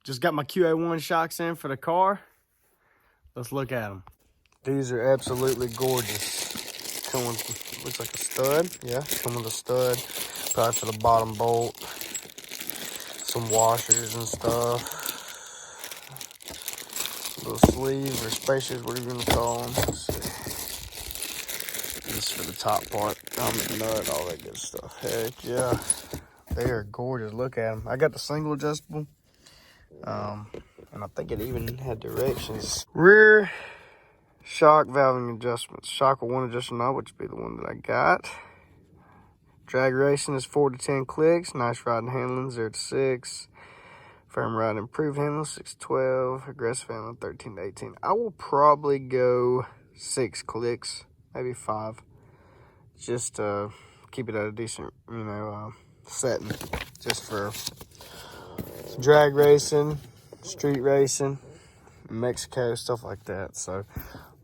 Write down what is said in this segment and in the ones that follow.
Just got my QA1 shocks in for the car. Let's look at them. These are absolutely gorgeous. Come with, looks like a stud. Yeah, come with a stud. Probably for the bottom bolt. Some washers and stuff. Little sleeves or spacers, whatever you want to call them. Let's see. This is for the top part. The nut, all that good stuff. Heck yeah. They are gorgeous. Look at them. I got the single adjustable. And I think it even had directions. Rear shock valving adjustments. Shock with one adjustment knob, which would be the one that I got. Drag racing is 4 to 10 clicks. Nice ride and handling, 0 to 6. Firm ride, improved handling, 6 to 12. Aggressive handling, 13 to 18. I will probably go 6 clicks, maybe 5. Just to keep it at a decent, setting. Just for drag racing, street racing, Mexico, stuff like that. So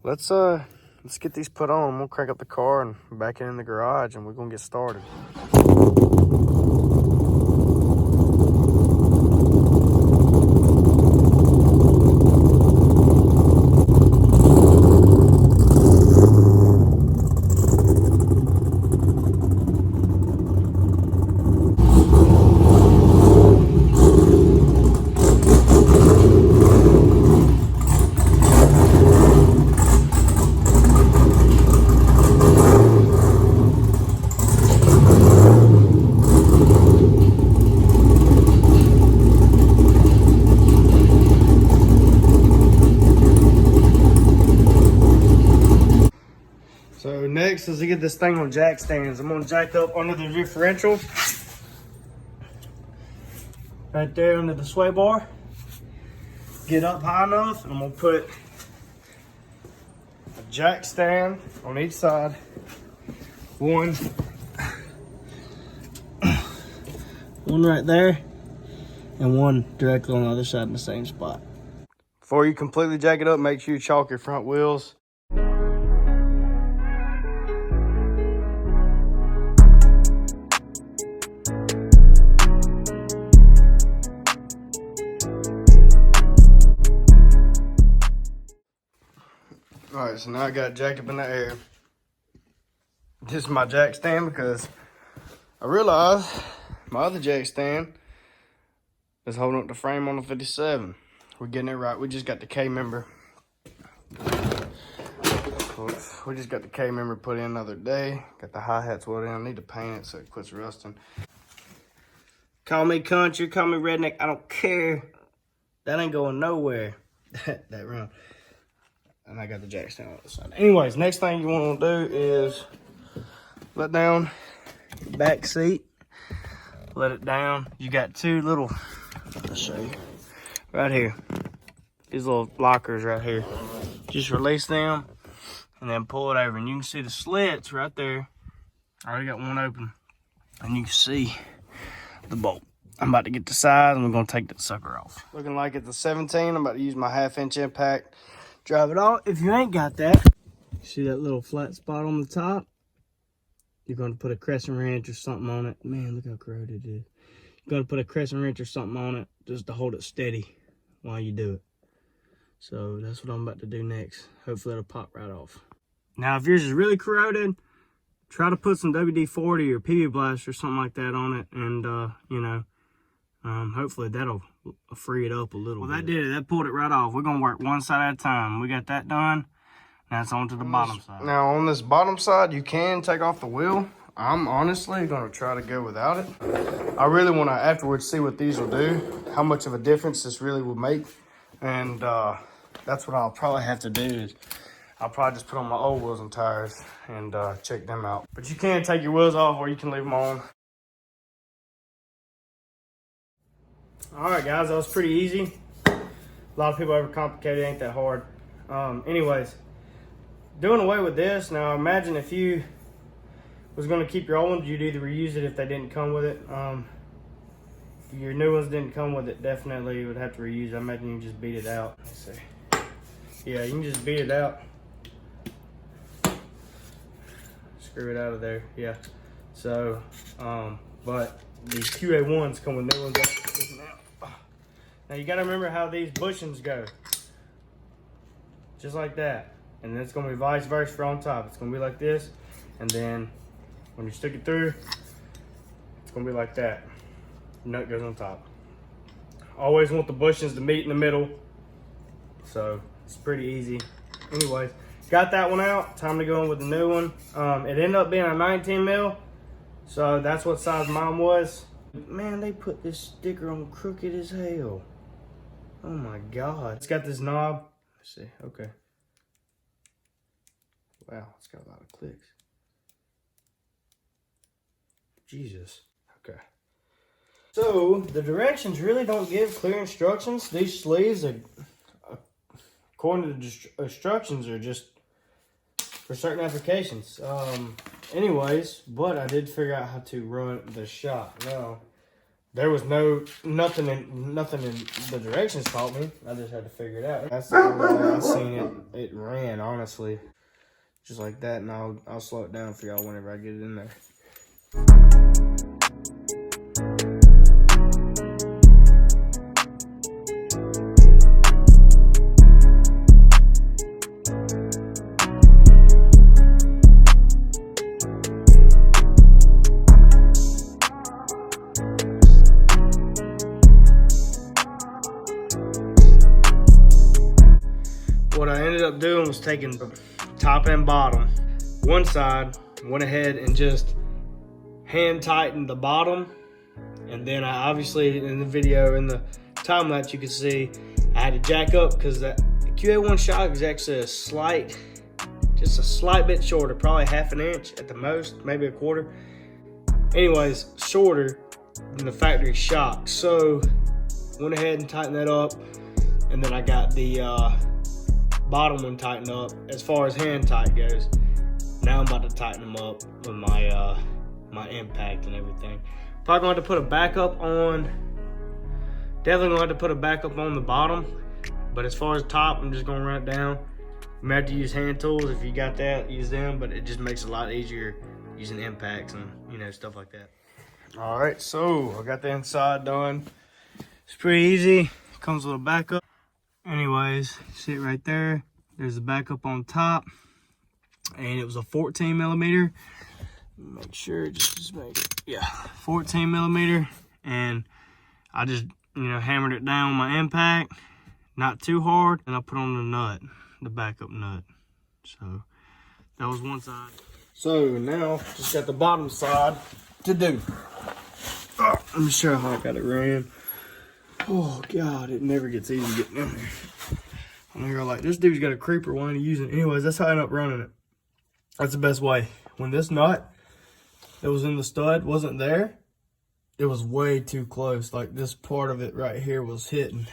let's get these put on. I'm gonna crank up the car and back it in the garage, and we're gonna get started. So next is to get this thing on jack stands. I'm gonna jack up under the differential. Right there under the sway bar. Get up high enough, and I'm gonna put a jack stand on each side. One right there, and one directly on the other side in the same spot. Before you completely jack it up, make sure you chalk your front wheels. All right, so now I got it jacked up in the air. This is my jack stand because I realized my other jack stand is holding up the frame on the 57. We're getting it right. We just got the K member. We just got the K member put in the other day. Got the hi-hats welded in. I need to paint it so it quits rusting. Call me country, call me redneck. I don't care. That ain't going nowhere. that round. And I got the jack stand on the side. Anyways, next thing you want to do is let down the back seat. Let it down. You got two little, I'll show you, right here. These little lockers right here. Just release them and then pull it over. And you can see the slits right there. I already got one open. And you can see the bolt. I'm about to get the size and we're going to take that sucker off. Looking like it's a 17. I'm about to use my 1/2 inch impact. Drive it off. If you ain't got that, see that little flat spot on the top? You're going to put a crescent wrench or something on it. Man, look how corroded it is. You're going to put a crescent wrench or something on it just to hold it steady while you do it. So that's what I'm about to do next. Hopefully it'll pop right off. Now, if yours is really corroded, try to put some WD-40 or PB Blast or something like that on it. And, hopefully that'll free it up a little bit. Well, that did it. That pulled it right off. We're going to work one side at a time. We got that done. Now it's on to the bottom side. Now, on this bottom side, you can take off the wheel. I'm honestly going to try to go without it. I really want to afterwards see what these will do, how much of a difference this really will make. And that's what I'll probably have to do is I'll probably just put on my old wheels and tires and check them out. But you can take your wheels off or you can leave them on. All right, guys, that was pretty easy. A lot of people overcomplicate it. Ain't that hard. Anyways, doing away with this. Now, imagine if you was going to keep your old ones, you'd either reuse it if they didn't come with it. If your new ones didn't come with it, definitely you would have to reuse it. I imagine you can just beat it out. Let's see. Yeah, you can just beat it out. Screw it out of there. Yeah. So, but these QA1s come with new ones. Now you gotta remember how these bushings go. Just like that. And then it's gonna be vice versa for on top. It's gonna be like this. And then when you stick it through, it's gonna be like that. Nut goes on top. Always want the bushings to meet in the middle. So it's pretty easy. Anyways, got that one out. Time to go in with the new one. It ended up being a 19 mil. So that's what size mine was. Man, they put this sticker on crooked as hell. Oh my God. It's got this knob. Let's see, okay. Wow, it's got a lot of clicks. Jesus, okay. So, the directions really don't give clear instructions. These sleeves, are, according to the instructions, are just for certain applications. Anyways, but I did figure out how to run the shop. Now, there was nothing in the directions taught me. I just had to figure it out. That's the only way I've seen it ran, honestly. Just like that, and I'll slow it down for y'all whenever I get it in there. What I ended up doing was taking the top and bottom. One side, went ahead and just hand tightened the bottom. And then I obviously, in the video, in the time lapse, you can see I had to jack up because the QA1 shock is actually just a slight bit shorter, probably half an inch at the most, maybe a quarter. Anyways, shorter than the factory shock. So went ahead and tightened that up. And then I got the bottom one tightened up as far as hand tight goes. Now I'm about to tighten them up with my my impact and everything. Probably going to put a backup on. Definitely going to have to put a backup on the bottom. But as far as top, I'm just going to run it down. You may have to use hand tools if you got that. Use them, but it just makes it a lot easier using impacts and stuff like that. All right, so I got the inside done. It's pretty easy. Comes with a backup. Anyways, see it right there. There's a backup on top, and it was a 14 millimeter. Make sure, just make it, yeah, 14 millimeter. And I just, hammered it down with my impact, not too hard, and I put on the nut, the backup nut. So that was one side. So now just got the bottom side to do. Oh, let me show you how I got it ran. Oh God, it never gets easy getting in there. I know you're like, this dude's got a creeper, why ain't he using it? Anyways, that's how I ended up running it. That's the best way. When this nut that was in the stud wasn't there, it was way too close. Like this part of it right here was hitting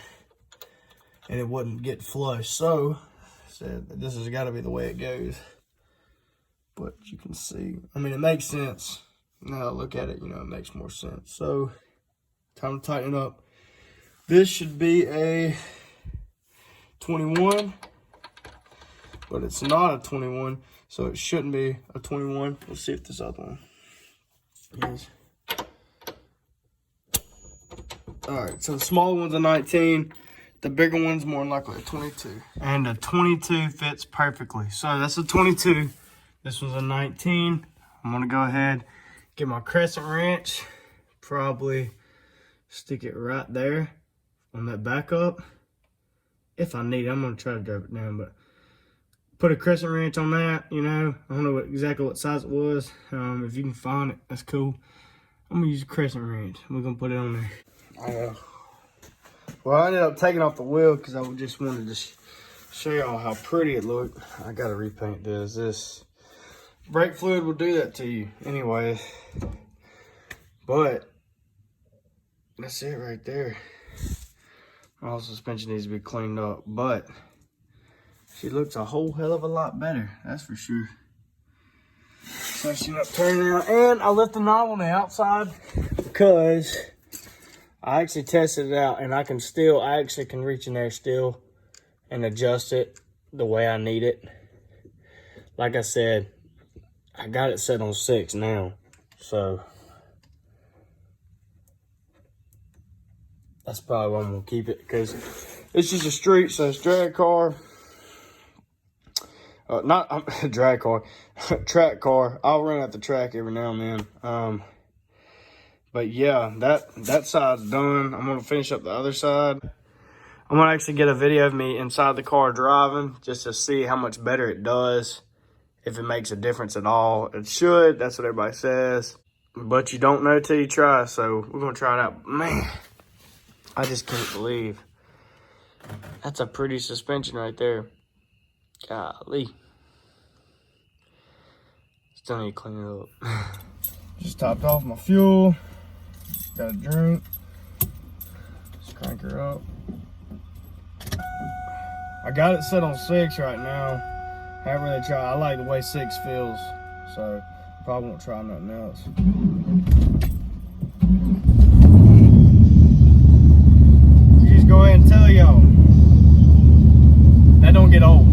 and it wouldn't get flush. So I said, this has got to be the way it goes. But you can see, I mean, it makes sense. Now I look at it, it makes more sense. So time to tighten it up. This should be a 21, but it's not a 21, so it shouldn't be a 21. Let's see if this other one is. All right, so the smaller one's a 19. The bigger one's more than likely a 22. And a 22 fits perfectly. So that's a 22. This one's a 19. I'm gonna go ahead, get my crescent wrench, probably stick it right there on that backup. If I need it, I'm gonna try to drop it down, but put a crescent wrench on that, I don't know exactly what size it was. If you can find it, that's cool. I'm gonna use a crescent wrench. We're gonna put it on there. Well, I ended up taking off the wheel because I just wanted to show y'all how pretty it looked. I gotta repaint this. This brake fluid will do that to you anyway. But that's it right there. All suspension needs to be cleaned up, but she looks a whole hell of a lot better, that's for sure. So she ended up turning out, and I left the knob on the outside because I actually tested it out, and I actually can reach in there still and adjust it the way I need it. Like I said, I got it set on 6 now, so That's probably why I'm gonna keep it, because it's just a street, so it's drag car. Not drag car, track car. I'll run at the track every now and then. But yeah, that side's done. I'm gonna finish up the other side. I'm gonna actually get a video of me inside the car driving, just to see how much better it does, if it makes a difference at all. It should, that's what everybody says. But you don't know till you try, so we're gonna try it out. Man, I just can't believe. That's a pretty suspension right there. Golly. Still need to clean it up. Just topped off my fuel. Got a drink. Just crank her up. I got it set on 6 right now. Haven't really tried. I like the way 6 feels, so probably won't try nothing else. You just go ahead and tell y'all. That don't get old.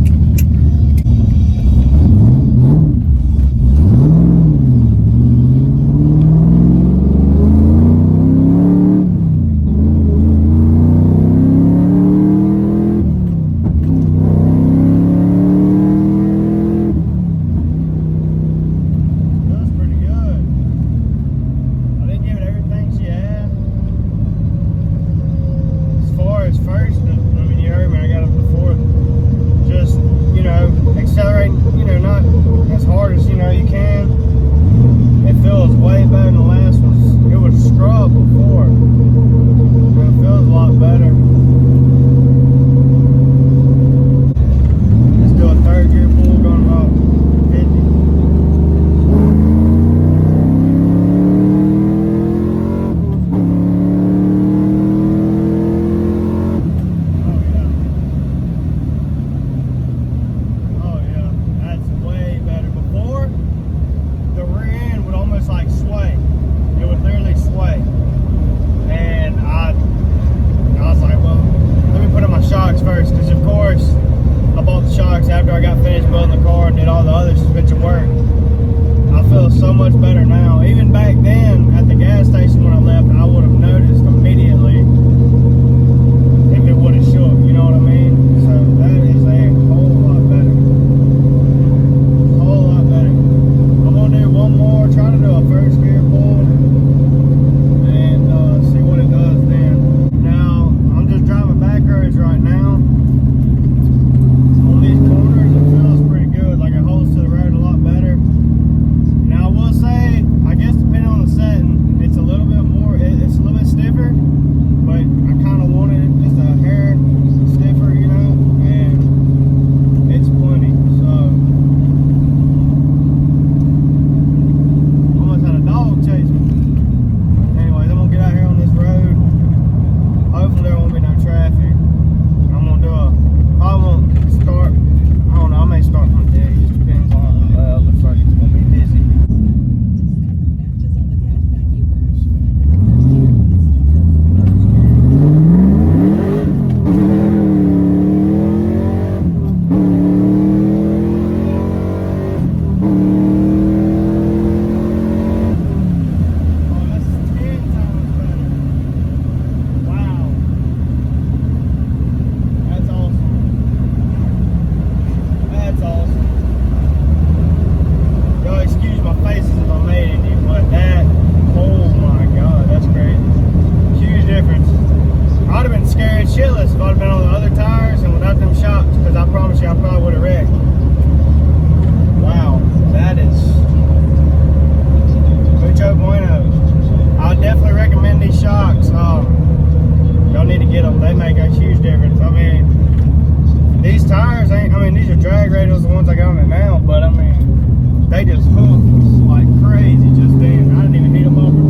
They just hooked like crazy just then. I didn't even heat them up